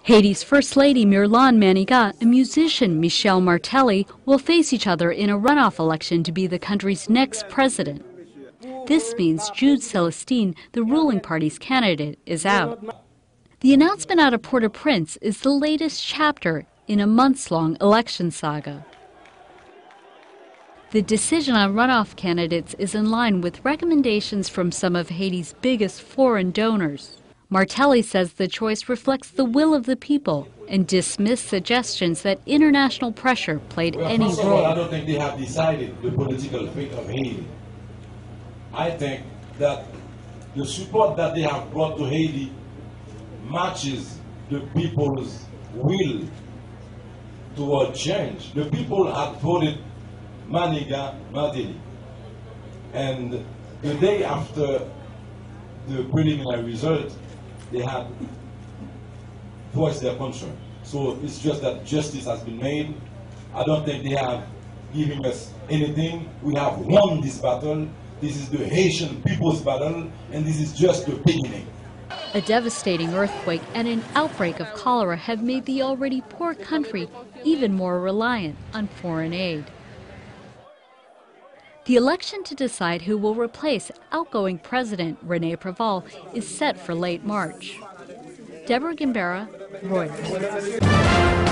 Haiti's First Lady Mirlan Manigat and musician Michel Martelly will face each other in a runoff election to be the country's next president. This means Jude Celestine, the ruling party's candidate, is out. The announcement out of Port-au-Prince is the latest chapter in a months-long election saga. The decision on runoff candidates is in line with recommendations from some of Haiti's biggest foreign donors. Martelly says the choice reflects the will of the people and dismissed suggestions that international pressure played any First of all, role. I don't think they have decided the political fate of Haiti. I think that the support that they have brought to Haiti matches the people's will toward change. The people had voted Martelly, and the day after the preliminary result, they had voiced their concern. So it's just that justice has been made. I don't think they have given us anything. We have won this battle. This is the Haitian people's battle, and this is just the beginning. A devastating earthquake and an outbreak of cholera have made the already poor country even more reliant on foreign aid. The election to decide who will replace outgoing President René Préval is set for late March. Deborah Gimbera, Reuters.